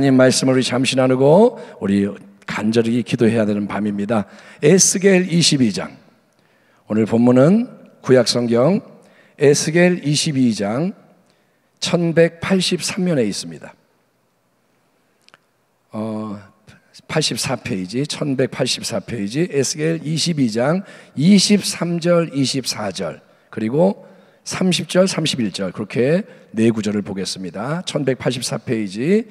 하나님 말씀을 우리 잠시 나누고 우리 간절히 기도해야 되는 밤입니다. 에스겔 22장, 오늘 본문은 구약성경 에스겔 22장 1183면에 있습니다. 84페이지, 1184페이지, 에스겔 22장 23절, 24절, 그리고 30절, 31절, 그렇게 네 구절을 보겠습니다. 1184페이지,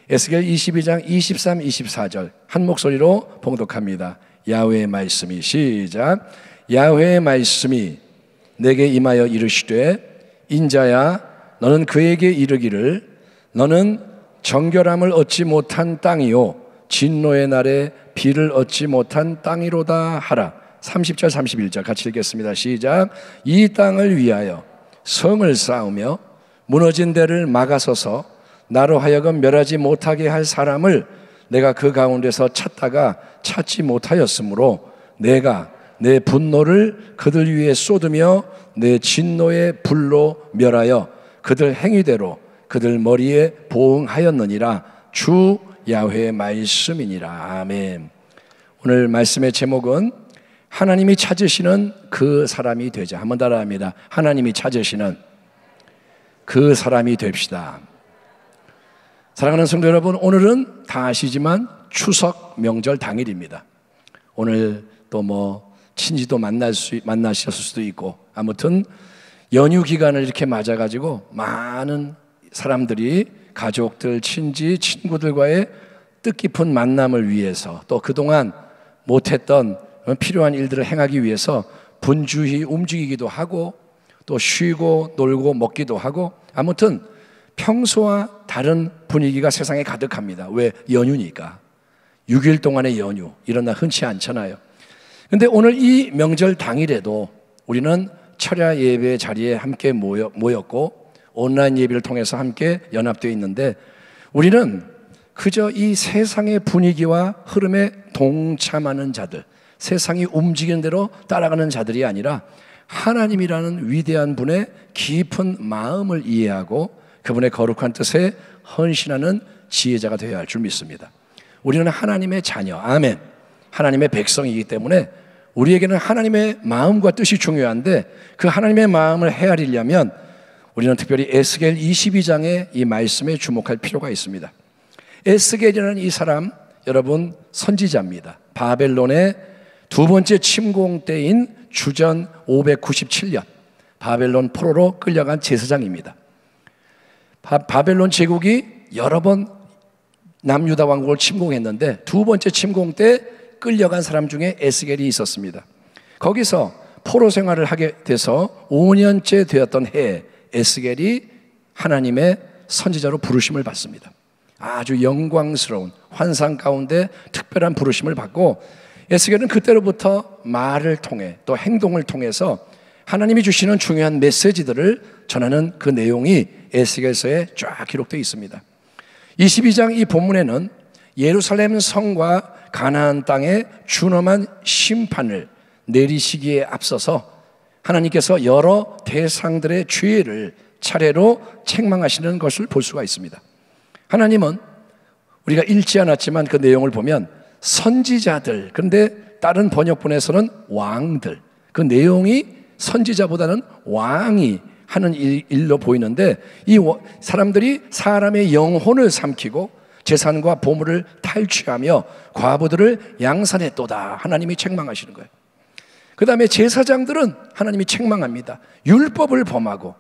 에스겔 22장 23, 24절 한 목소리로 봉독합니다. 야훼의 말씀이, 시작. 야훼의 말씀이 내게 임하여 이르시되, 인자야, 너는 그에게 이르기를, 너는 정결함을 얻지 못한 땅이요 진노의 날에 비를 얻지 못한 땅이로다 하라. 30절 31절 같이 읽겠습니다. 시작. 이 땅을 위하여 성을 쌓으며 무너진 데를 막아서서 나로 하여금 멸하지 못하게 할 사람을 내가 그 가운데서 찾다가 찾지 못하였으므로 내가 내 분노를 그들 위에 쏟으며 내 진노의 불로 멸하여 그들 행위대로 그들 머리에 보응하였느니라. 주 야훼의 말씀이니라. 아멘. 오늘 말씀의 제목은 하나님이 찾으시는 그 사람이 되자. 한번 따라합니다. 하나님이 찾으시는 그 사람이 됩시다. 사랑하는 성도 여러분, 오늘은 다 아시지만 추석 명절 당일입니다. 오늘 또 친지도 만나셨을 수도 있고, 아무튼 연휴 기간을 이렇게 맞아가지고 많은 사람들이 가족들, 친지, 친구들과의 뜻깊은 만남을 위해서, 또 그동안 못했던 필요한 일들을 행하기 위해서 분주히 움직이기도 하고, 또 쉬고 놀고 먹기도 하고, 아무튼 평소와 다른 분위기가 세상에 가득합니다. 왜? 연휴니까. 6일 동안의 연휴, 이런 날 흔치 않잖아요. 근데 오늘 이 명절 당일에도 우리는 철야 예배 자리에 함께 모였고 온라인 예배를 통해서 함께 연합되어 있는데, 우리는 그저 이 세상의 분위기와 흐름에 동참하는 자들, 세상이 움직이는 대로 따라가는 자들이 아니라 하나님이라는 위대한 분의 깊은 마음을 이해하고 그분의 거룩한 뜻에 헌신하는 지혜자가 되어야 할 줄 믿습니다. 우리는 하나님의 자녀, 아멘, 하나님의 백성이기 때문에 우리에게는 하나님의 마음과 뜻이 중요한데, 그 하나님의 마음을 헤아리려면 우리는 특별히 에스겔 22장의 이 말씀에 주목할 필요가 있습니다. 에스겔이라는 이 사람, 여러분, 선지자입니다. 바벨론의 두 번째 침공 때인 주전 597년 바벨론 포로로 끌려간 제사장입니다. 바벨론 제국이 여러 번 남유다 왕국을 침공했는데 두 번째 침공 때 끌려간 사람 중에 에스겔이 있었습니다. 거기서 포로 생활을 하게 돼서 5년째 되었던 해에 에스겔이 하나님의 선지자로 부르심을 받습니다. 아주 영광스러운 환상 가운데 특별한 부르심을 받고, 에스겔은 그때로부터 말을 통해 또 행동을 통해서 하나님이 주시는 중요한 메시지들을 전하는 그 내용이 에스겔서에 쫙 기록되어 있습니다. 22장 이 본문에는 예루살렘 성과 가나안 땅에 준엄한 심판을 내리시기에 앞서서 하나님께서 여러 대상들의 죄를 차례로 책망하시는 것을 볼 수가 있습니다. 하나님은 우리가 읽지 않았지만 그 내용을 보면 선지자들, 그런데 다른 번역본에서는 왕들, 그 내용이 선지자보다는 왕이 하는 일로 보이는데, 이 사람들이 사람의 영혼을 삼키고 재산과 보물을 탈취하며 과부들을 양산했도다. 하나님이 책망하시는 거예요. 그 다음에 제사장들은 하나님이 책망합니다. 율법을 범하고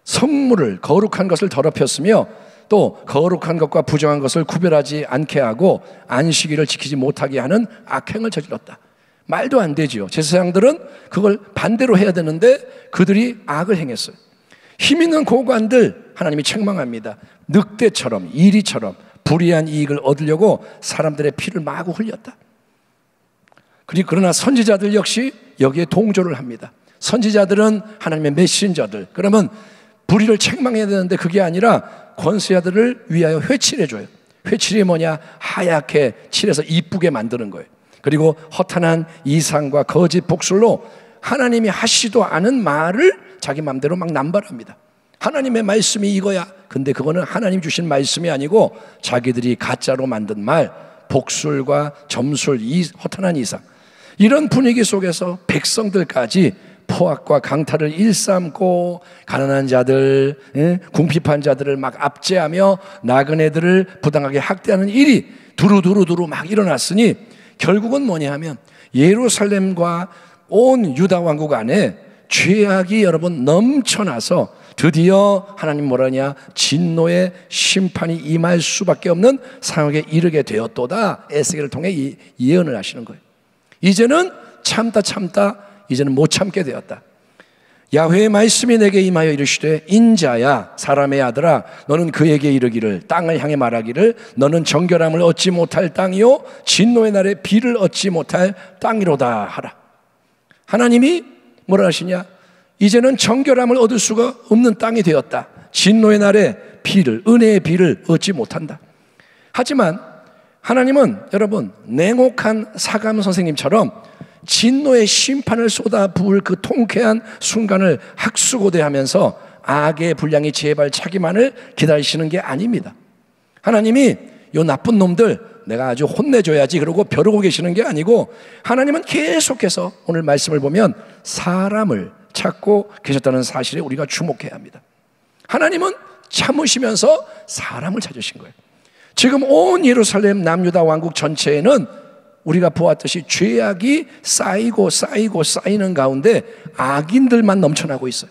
성물을, 거룩한 것을 더럽혔으며 또 거룩한 것과 부정한 것을 구별하지 않게 하고 안식일을 지키지 못하게 하는 악행을 저질렀다. 말도 안 되지요. 제사장들은 그걸 반대로 해야 되는데 그들이 악을 행했어요. 힘 있는 고관들 하나님이 책망합니다. 늑대처럼, 이리처럼 불의한 이익을 얻으려고 사람들의 피를 마구 흘렸다. 그러나 선지자들 역시 여기에 동조를 합니다. 선지자들은 하나님의 메신저들, 그러면 불의를 책망해야 되는데 그게 아니라 권세자들을 위하여 회칠해줘요. 회칠이 뭐냐? 하얗게 칠해서 이쁘게 만드는 거예요. 그리고 허탄한 이상과 거짓 복술로 하나님이 하시도 않은 말을 자기 마음대로 막 남발합니다. 하나님의 말씀이 이거야. 근데 그거는 하나님 주신 말씀이 아니고 자기들이 가짜로 만든 말, 복술과 점술, 이 허탄한 이상, 이런 분위기 속에서 백성들까지 포악과 강탈을 일삼고 가난한 자들, 궁핍한 자들을 막 압제하며 나그네들을 부당하게 학대하는 일이 두루두루 막 일어났으니 결국은 뭐냐 하면 예루살렘과 온 유다 왕국 안에 죄악이 여러분 넘쳐나서 드디어 하나님 뭐라냐, 진노의 심판이 임할 수밖에 없는 상황에 이르게 되었도다. 에스겔을 통해 예언을 하시는 거예요. 이제는 참다 이제는 못 참게 되었다. 야훼의 말씀이 내게 임하여 이르시되 인자야 사람의 아들아 너는 그에게 이르기를 땅을 향해 말하기를 너는 정결함을 얻지 못할 땅이요 진노의 날에 비를 얻지 못할 땅이로다 하라. 하나님이 뭐라 하시냐? 이제는 정결함을 얻을 수가 없는 땅이 되었다. 진노의 날에 비를, 은혜의 비를 얻지 못한다. 하지만 하나님은 여러분 냉혹한 사감 선생님처럼 진노의 심판을 쏟아 부을 그 통쾌한 순간을 학수고대하면서 악의 분량이 제발 차기만을 기다리시는 게 아닙니다. 하나님이 요 나쁜 놈들 내가 아주 혼내줘야지 그러고 벼르고 계시는 게 아니고 하나님은 계속해서 오늘 말씀을 보면 사람을 찾고 계셨다는 사실에 우리가 주목해야 합니다. 하나님은 참으시면서 사람을 찾으신 거예요. 지금 온 예루살렘 남유다 왕국 전체에는 우리가 보았듯이 죄악이 쌓이는 가운데 악인들만 넘쳐나고 있어요.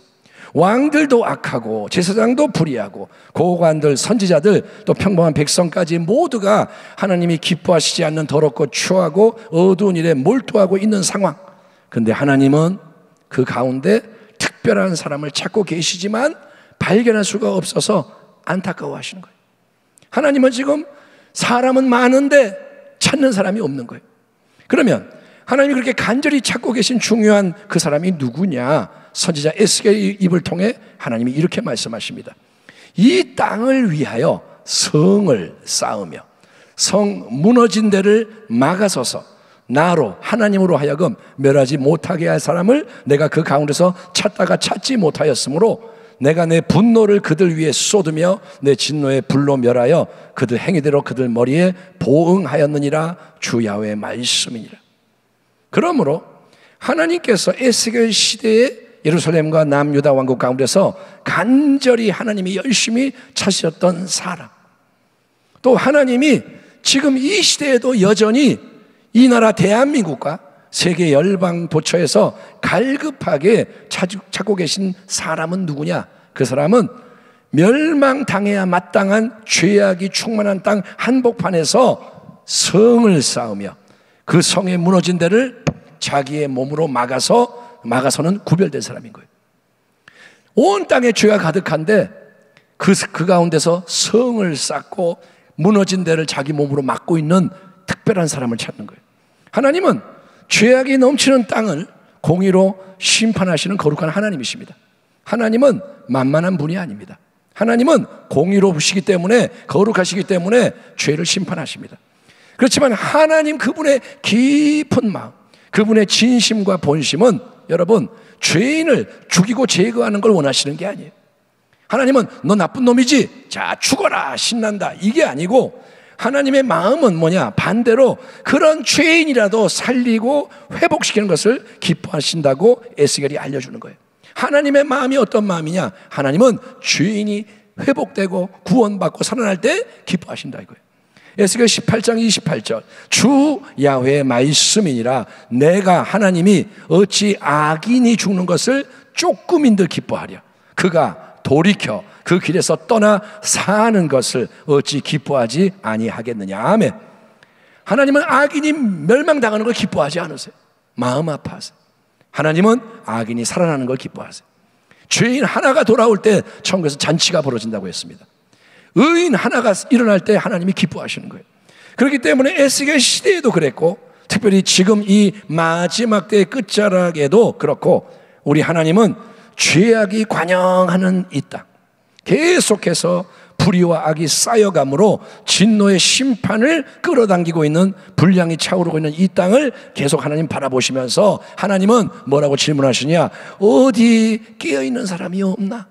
왕들도 악하고 제사장도 불의하고 고관들, 선지자들, 또 평범한 백성까지 모두가 하나님이 기뻐하시지 않는 더럽고 추하고 어두운 일에 몰두하고 있는 상황. 그런데 하나님은 그 가운데 특별한 사람을 찾고 계시지만 발견할 수가 없어서 안타까워하시는 거예요. 하나님은 지금 사람은 많은데 찾는 사람이 없는 거예요. 그러면 하나님이 그렇게 간절히 찾고 계신 중요한 그 사람이 누구냐? 선지자 에스겔의 입을 통해 하나님이 이렇게 말씀하십니다. 이 땅을 위하여 성을 쌓으며 성 무너진 데를 막아서서 나로 하나님으로 하여금 멸하지 못하게 할 사람을 내가 그 가운데서 찾다가 찾지 못하였으므로 내가 내 분노를 그들 위에 쏟으며 내 진노의 불로 멸하여 그들 행위대로 그들 머리에 보응하였느니라. 주 야훼의 말씀이니라. 그러므로 하나님께서 에스겔 시대에 예루살렘과 남유다 왕국 가운데서 간절히 하나님이 열심히 찾으셨던 사람, 또 하나님이 지금 이 시대에도 여전히 이 나라 대한민국과 세계 열방 도처에서 갈급하게 찾고 계신 사람은 누구냐? 그 사람은 멸망당해야 마땅한 죄악이 충만한 땅 한복판에서 성을 쌓으며 그 성에 무너진 데를 자기의 몸으로 막아서는 구별된 사람인 거예요. 온 땅에 죄가 가득한데 그 가운데서 성을 쌓고 무너진 데를 자기 몸으로 막고 있는 특별한 사람을 찾는 거예요. 하나님은 죄악이 넘치는 땅을 공의로 심판하시는 거룩한 하나님이십니다. 하나님은 만만한 분이 아닙니다. 하나님은 공의로우시기 때문에, 거룩하시기 때문에 죄를 심판하십니다. 그렇지만 하나님 그분의 깊은 마음, 그분의 진심과 본심은 여러분 죄인을 죽이고 제거하는 걸 원하시는 게 아니에요. 하나님은 너 나쁜 놈이지? 자 죽어라 신난다, 이게 아니고 하나님의 마음은 뭐냐? 반대로 그런 죄인이라도 살리고 회복시키는 것을 기뻐하신다고 에스겔이 알려주는 거예요. 하나님의 마음이 어떤 마음이냐? 하나님은 죄인이 회복되고 구원받고 살아날 때 기뻐하신다 이거예요. 에스겔 18장 28절 주 야훼의 말씀이니라. 내가 하나님이 어찌 악인이 죽는 것을 조금인들 기뻐하랴. 그가 돌이켜 그 길에서 떠나 사는 것을 어찌 기뻐하지 아니하겠느냐. 아멘. 하나님은 악인이 멸망당하는 걸 기뻐하지 않으세요. 마음 아파하세요. 하나님은 악인이 살아나는 걸 기뻐하세요. 죄인 하나가 돌아올 때 천국에서 잔치가 벌어진다고 했습니다. 의인 하나가 일어날 때 하나님이 기뻐하시는 거예요. 그렇기 때문에 에스겔 시대에도 그랬고 특별히 지금 이 마지막 때의 끝자락에도 그렇고 우리 하나님은 죄악이 관영하는 이 땅, 계속해서 불의와 악이 쌓여감으로 진노의 심판을 끌어당기고 있는 분량이 차오르고 있는 이 땅을 계속 하나님 바라보시면서 하나님은 뭐라고 질문하시냐? 어디 깨어있는 사람이 없나?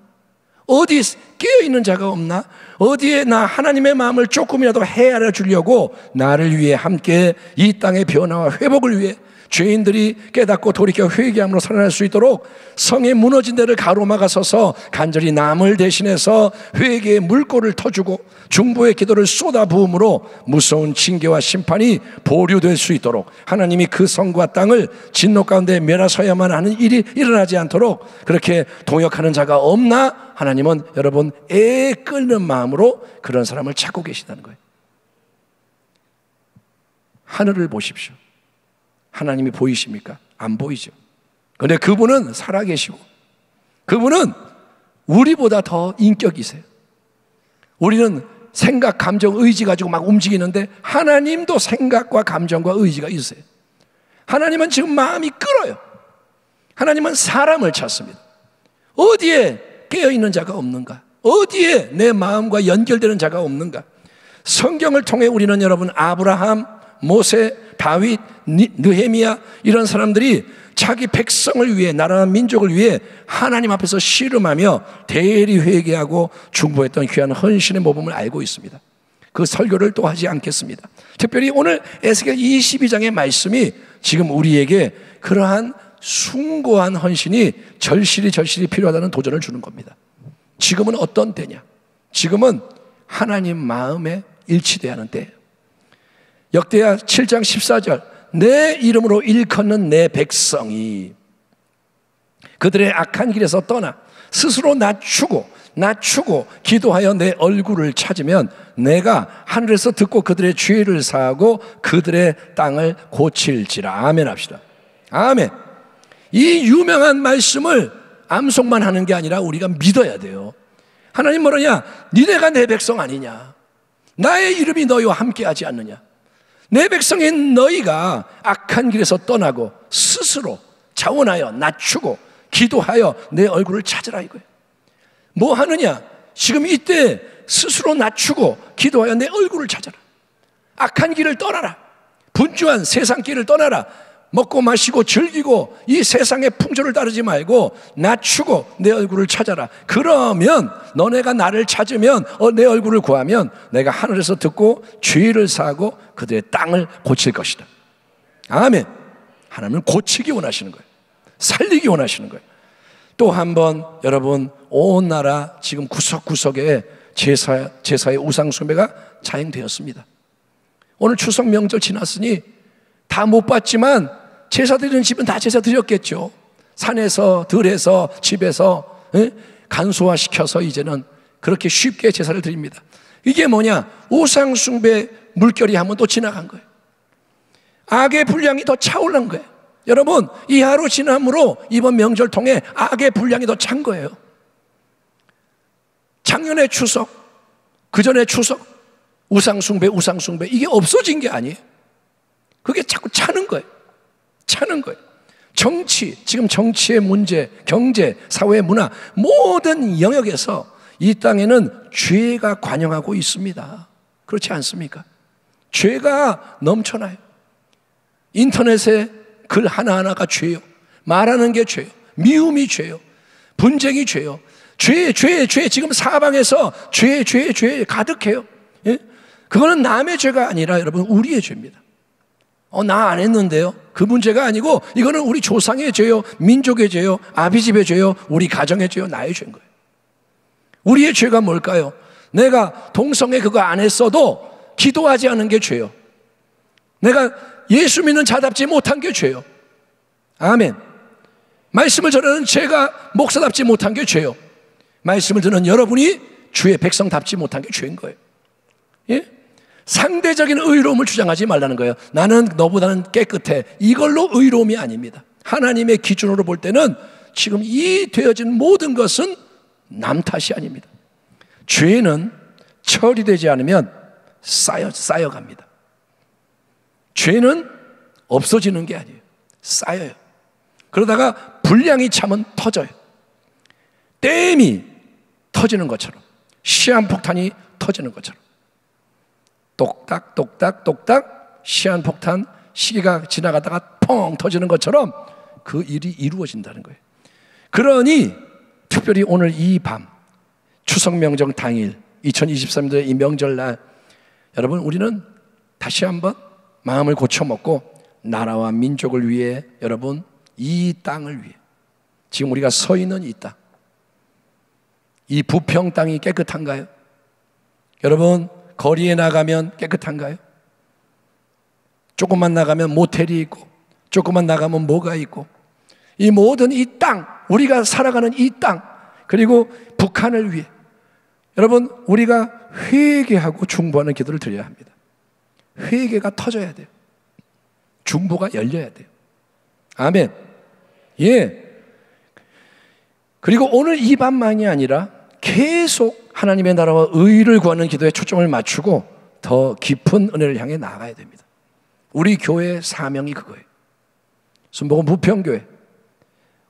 어디 깨어있는 자가 없나? 어디에 나 하나님의 마음을 조금이라도 헤아려 주려고 나를 위해 함께 이 땅의 변화와 회복을 위해 죄인들이 깨닫고 돌이켜 회개함으로 살아날 수 있도록 성에 무너진 데를 가로막아 서서 간절히 남을 대신해서 회개의 물꼬를 터주고 중보의 기도를 쏟아 부음으로 무서운 징계와 심판이 보류될 수 있도록 하나님이 그 성과 땅을 진노 가운데 멸하셔야만 하는 일이 일어나지 않도록 그렇게 동역하는 자가 없나? 하나님은 여러분 애 끓는 마음으로 그런 사람을 찾고 계시다는 거예요. 하늘을 보십시오. 하나님이 보이십니까? 안 보이죠. 그런데 그분은 살아계시고 그분은 우리보다 더 인격이세요. 우리는 생각, 감정, 의지 가지고 막 움직이는데 하나님도 생각과 감정과 의지가 있으세요. 하나님은 지금 마음이 끓어요. 하나님은 사람을 찾습니다. 어디에 깨어있는 자가 없는가? 어디에 내 마음과 연결되는 자가 없는가? 성경을 통해 우리는 여러분 아브라함, 모세, 다윗, 느헤미야 이런 사람들이 자기 백성을 위해 나라와 민족을 위해 하나님 앞에서 씨름하며 대리 회개하고 중보했던 귀한 헌신의 모범을 알고 있습니다. 그 설교를 또 하지 않겠습니다. 특별히 오늘 에스겔 22장의 말씀이 지금 우리에게 그러한 숭고한 헌신이 절실히 필요하다는 도전을 주는 겁니다. 지금은 어떤 때냐? 지금은 하나님 마음에 일치돼야 하는 때예요. 역대하 7장 14절 내 이름으로 일컫는 내 백성이 그들의 악한 길에서 떠나 스스로 낮추고 기도하여 내 얼굴을 찾으면 내가 하늘에서 듣고 그들의 죄를 사하고 그들의 땅을 고칠지라. 아멘 합시다. 아멘. 이 유명한 말씀을 암송만 하는 게 아니라 우리가 믿어야 돼요. 하나님 뭐라냐? 니네가 내 백성 아니냐? 나의 이름이 너희와 함께하지 않느냐? 내 백성인 너희가 악한 길에서 떠나고 스스로 자원하여 낮추고 기도하여 내 얼굴을 찾으라 이거예요. 뭐 하느냐? 지금 이때 스스로 낮추고 기도하여 내 얼굴을 찾아라. 악한 길을 떠나라. 분주한 세상 길을 떠나라. 먹고 마시고 즐기고 이 세상의 풍조를 따르지 말고 낮추고 내 얼굴을 찾아라. 그러면 너네가 나를 찾으면 내 얼굴을 구하면 내가 하늘에서 듣고 죄를 사하고 그들의 땅을 고칠 것이다. 아멘. 하나님은 고치기 원하시는 거예요. 살리기 원하시는 거예요. 또 한 번 여러분 온 나라 지금 구석구석에 제사의 우상 숭배가 자행되었습니다. 오늘 추석 명절 지났으니 다 못 봤지만 제사 드리는 집은 다 제사 드렸겠죠. 산에서 들에서 집에서 간소화시켜서 이제는 그렇게 쉽게 제사를 드립니다. 이게 뭐냐? 우상 숭배 물결이 한번 또 지나간 거예요. 악의 분량이 더 차올른 거예요. 여러분 이 하루 지남으로 이번 명절 통해 악의 분량이 더 찬 거예요. 작년의 추석, 그전의 추석 우상 숭배 이게 없어진 게 아니에요. 그게 자꾸 차는 거예요. 정치, 지금 정치의 문제, 경제, 사회, 문화 모든 영역에서 이 땅에는 죄가 관영하고 있습니다. 그렇지 않습니까? 죄가 넘쳐나요. 인터넷에 글 하나하나가 죄요. 말하는 게 죄요. 미움이 죄요. 분쟁이 죄요. 죄 지금 사방에서 죄 가득해요. 예? 그거는 남의 죄가 아니라 여러분 우리의 죄입니다. 나 안 했는데요. 그 문제가 아니고 이거는 우리 조상의 죄요, 민족의 죄요, 아비집의 죄요, 우리 가정의 죄요, 나의 죄인 거예요. 우리의 죄가 뭘까요? 내가 동성애 그거 안 했어도 기도하지 않은 게 죄요. 내가 예수 믿는 자답지 못한 게 죄요. 아멘. 말씀을 전하는 제가 목사답지 못한 게 죄요. 말씀을 듣는 여러분이 주의 백성답지 못한 게 죄인 거예요. 예? 상대적인 의로움을 주장하지 말라는 거예요. 나는 너보다는 깨끗해. 이걸로 의로움이 아닙니다. 하나님의 기준으로 볼 때는 지금 이 되어진 모든 것은 남 탓이 아닙니다. 죄는 처리되지 않으면 쌓여갑니다. 죄는 없어지는 게 아니에요. 쌓여요. 그러다가 분량이 차면 터져요. 댐이 터지는 것처럼, 시한폭탄이 터지는 것처럼 똑딱 시한폭탄 시기가 지나가다가 펑 터지는 것처럼 그 일이 이루어진다는 거예요. 그러니 특별히 오늘 이 밤 추석 명절 당일 2023년도의 이 명절날 여러분 우리는 다시 한번 마음을 고쳐먹고 나라와 민족을 위해 여러분 이 땅을 위해 지금 우리가 서 있는 이 땅, 이 부평 땅이 깨끗한가요? 여러분 거리에 나가면 깨끗한가요? 조금만 나가면 모텔이 있고 조금만 나가면 뭐가 있고 이 모든 이 땅, 우리가 살아가는 이 땅, 그리고 북한을 위해 여러분 우리가 회개하고 중보하는 기도를 드려야 합니다. 회개가 터져야 돼요. 중보가 열려야 돼요. 아멘. 예. 그리고 오늘 이 밤만이 아니라 계속 하나님의 나라와 의를 구하는 기도에 초점을 맞추고 더 깊은 은혜를 향해 나아가야 됩니다. 우리 교회의 사명이 그거예요. 순복음 부평교회.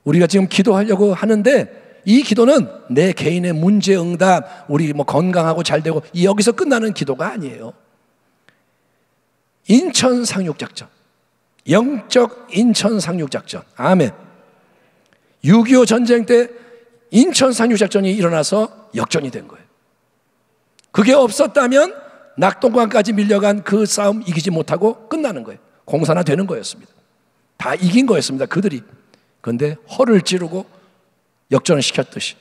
우리가 지금 기도하려고 하는데 이 기도는 내 개인의 문제 응답, 우리 뭐 건강하고 잘 되고 여기서 끝나는 기도가 아니에요. 인천 상륙작전, 영적 인천 상륙작전. 아멘. 6.25 전쟁 때 인천 상륙작전이 일어나서 역전이 된 거예요. 그게 없었다면 낙동강까지 밀려간 그 싸움 이기지 못하고 끝나는 거예요. 공산화되는 거였습니다. 다 이긴 거였습니다. 그들이. 그런데 허를 찌르고 역전을 시켰듯이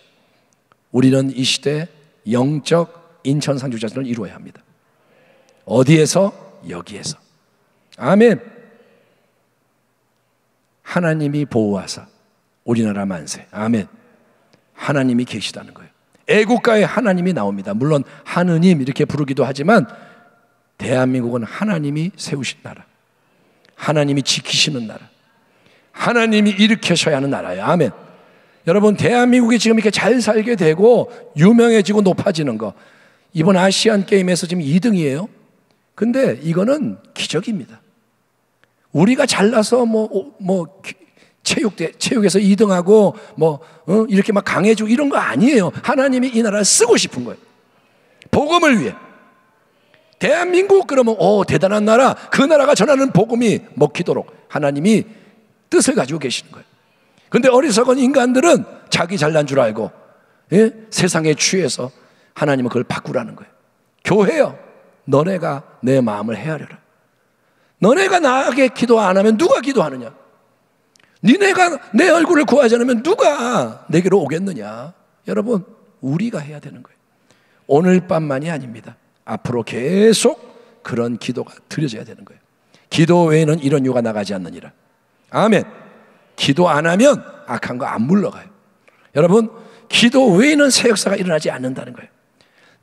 우리는 이 시대에 영적 인천 상륙작전을 이루어야 합니다. 어디에서? 여기에서. 아멘. 하나님이 보호하사 우리나라 만세. 아멘. 하나님이 계시다는 거예요. 애국가에 하나님이 나옵니다. 물론 하느님 이렇게 부르기도 하지만 대한민국은 하나님이 세우신 나라, 하나님이 지키시는 나라, 하나님이 일으켜셔야 하는 나라예요. 아멘. 여러분 대한민국이 지금 이렇게 잘 살게 되고 유명해지고 높아지는 거, 이번 아시안 게임에서 지금 2등이에요. 근데 이거는 기적입니다. 우리가 잘나서 체육에서 2등하고 이렇게 막 강해지고 이런 거 아니에요. 하나님이 이 나라를 쓰고 싶은 거예요. 복음을 위해. 대한민국 그러면 대단한 나라, 그 나라가 전하는 복음이 먹히도록 하나님이 뜻을 가지고 계시는 거예요. 근데 어리석은 인간들은 자기 잘난 줄 알고 세상에 취해서 하나님은 그걸 바꾸라는 거예요. 교회요, 너네가 내 마음을 헤아려라. 너네가 나에게 기도 안 하면 누가 기도하느냐? 니네가 내 얼굴을 구하지 않으면 누가 내게로 오겠느냐? 여러분 우리가 해야 되는 거예요. 오늘 밤만이 아닙니다. 앞으로 계속 그런 기도가 드려져야 되는 거예요. 기도 외에는 이런 유가 나가지 않느니라. 아멘. 기도 안 하면 악한 거 안 물러가요. 여러분 기도 외에는 새 역사가 일어나지 않는다는 거예요.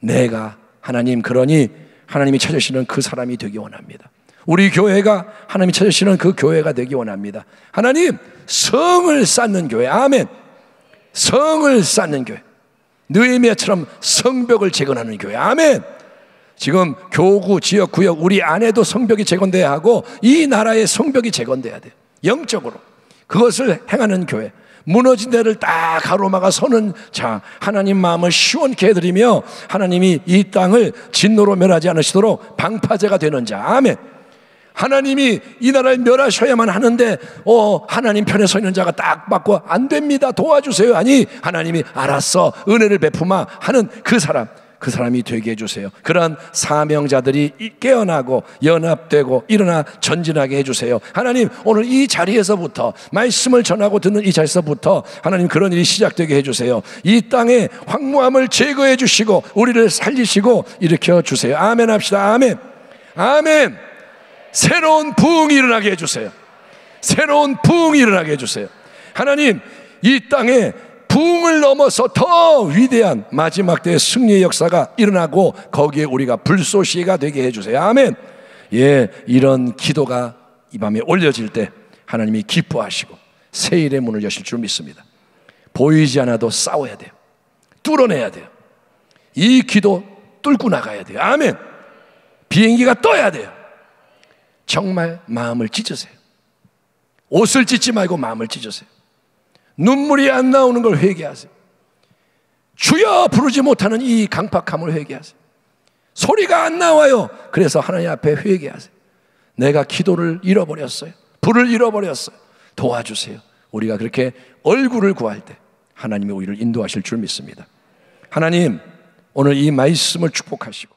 내가 하나님, 그러니 하나님이 찾으시는 그 사람이 되기 원합니다. 우리 교회가 하나님이 찾으시는 그 교회가 되기 원합니다. 하나님, 성을 쌓는 교회. 아멘. 성을 쌓는 교회. 느헤미야처럼 성벽을 재건하는 교회. 아멘. 지금 교구, 지역, 구역 우리 안에도 성벽이 재건돼야 하고 이 나라의 성벽이 재건돼야 돼요. 영적으로 그것을 행하는 교회. 무너진 데를 딱 가로막아 서는 자, 하나님 마음을 시원케 해드리며 하나님이 이 땅을 진노로 멸하지 않으시도록 방파제가 되는 자. 아멘. 하나님이 이 나라를 멸하셔야만 하는데 하나님 편에 서 있는 자가 딱 맞고 안 됩니다, 도와주세요. 아니, 하나님이 알았어, 은혜를 베푸마 하는 그 사람이 되게 해주세요. 그런 사명자들이 깨어나고 연합되고 일어나 전진하게 해주세요. 하나님, 오늘 이 자리에서부터 말씀을 전하고 듣는 이 자리에서부터 하나님 그런 일이 시작되게 해주세요. 이 땅의 황무함을 제거해 주시고 우리를 살리시고 일으켜 주세요. 아멘 합시다. 아멘. 아멘. 새로운 부흥이 일어나게 해주세요. 새로운 부흥이 일어나게 해주세요. 하나님, 이 땅에 부흥을 넘어서 더 위대한 마지막 때의 승리의 역사가 일어나고 거기에 우리가 불쏘시개가 되게 해주세요. 아멘. 예, 이런 기도가 이 밤에 올려질 때 하나님이 기뻐하시고 새 일의 문을 여실 줄 믿습니다. 보이지 않아도 싸워야 돼요. 뚫어내야 돼요. 이 기도 뚫고 나가야 돼요. 아멘. 비행기가 떠야 돼요. 정말 마음을 찢으세요. 옷을 찢지 말고 마음을 찢으세요. 눈물이 안 나오는 걸 회개하세요. 주여 부르지 못하는 이 강팍함을 회개하세요. 소리가 안 나와요. 그래서 하나님 앞에 회개하세요. 내가 기도를 잃어버렸어요. 불을 잃어버렸어요. 도와주세요. 우리가 그렇게 얼굴을 구할 때 하나님이 우리를 인도하실 줄 믿습니다. 하나님 오늘 이 말씀을 축복하시고